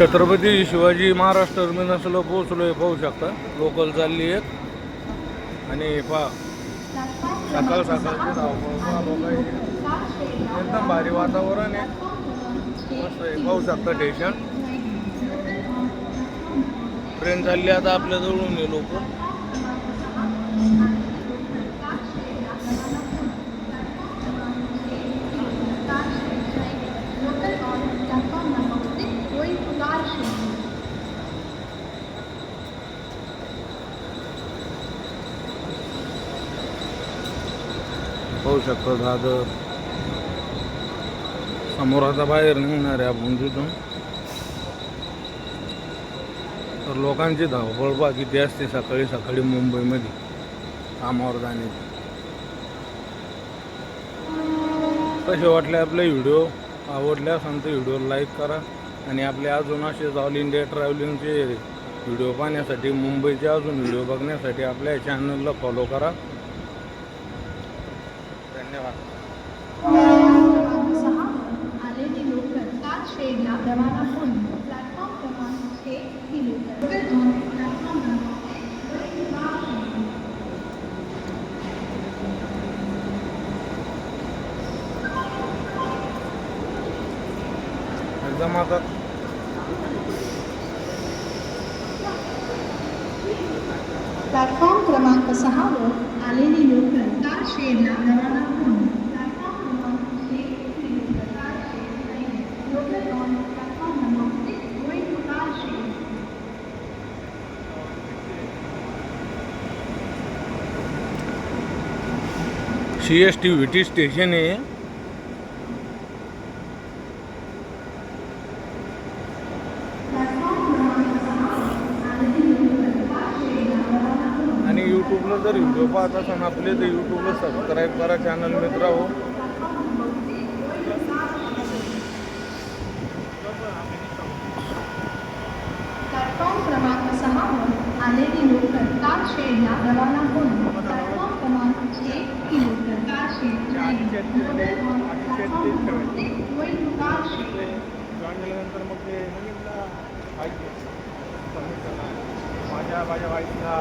छत्रपती शिवाजी महाराज टर्मिनसला पोहोचलोय, पाहू शकता लोकल चालली आहेत आणि सकाळ सकाळची धावपळ एकदम भारी वातावरण आहे, मस्त आहे, पाहू शकता स्टेशन. ट्रेन चालली आता आपल्या जवळून हे लोक. पाहू शकतो दादर समोर आता बाहेर निघणार आहे आपण तिथून. तर लोकांची धावपळ पहा किती असते सकाळी सकाळी मुंबईमध्ये कामावर जाण्याची. कसे वाटले आपले व्हिडिओ? आवडल्या असेल तर व्हिडिओ लाईक करा आणि आपले अजून असेच ऑल इंडिया ट्रॅव्हलिंगचे व्हिडिओ पाहण्यासाठी, मुंबईचे अजून व्हिडिओ बघण्यासाठी आपल्या चॅनलला फॉलो करा. धन्यवाद. एकदम आता प्लॅटफॉर्म क्रमांक 6 वर आलेली लोकल कारशेडला रवाना होऊन प्लॅटफॉर्म क्रमांक 6 local on platform number 6 going to car shed. CST VT station आहे. आणि यूट्यूबला जर व्हिडिओ पाहत असाल आपले तर यूट्यूबला सबस्क्राईब करा चॅनल मित्र हो. प्लॅटफॉर्म क्रमांक 6 वर आलेली लोकल कारशेडला रवाना होऊन प्लॅटफॉर्म क्रमांक 6 local car shed local on platform number 6 going to car shed. झाल्यानंतर मग ते माझ्या वाईफला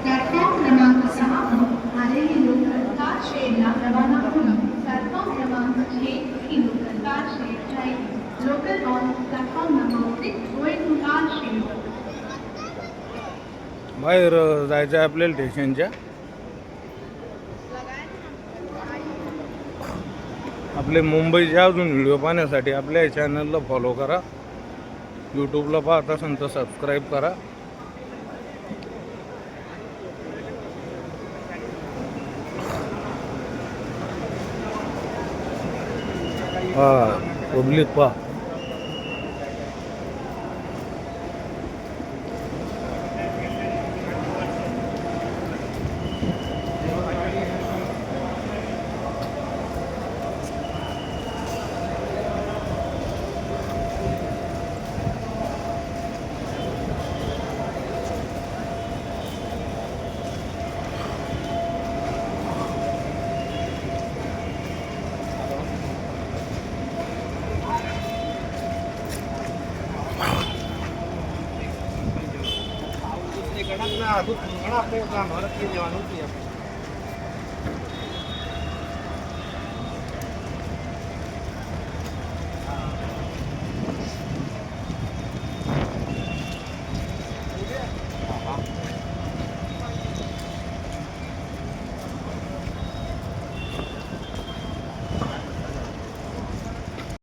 प्लॅटफॉर्म क्रमांक 6 वर आलेली लोकल कारशेडला रवाना होऊन प्लॅटफॉर्म क्रमांक 6 local car shed local on platform number 6 going to car shed. बाहेर जायचं आहे आपल्याला स्टेशनच्या. आपले मुंबईचे अजून व्हिडिओ पाहण्यासाठी आपल्या चॅनलला फॉलो करा. यूट्यूबला पाहत असाल तर सबस्क्राईब करा. पब्लिक पहा. ઘણા આપણે ભારતની જવાનું છે.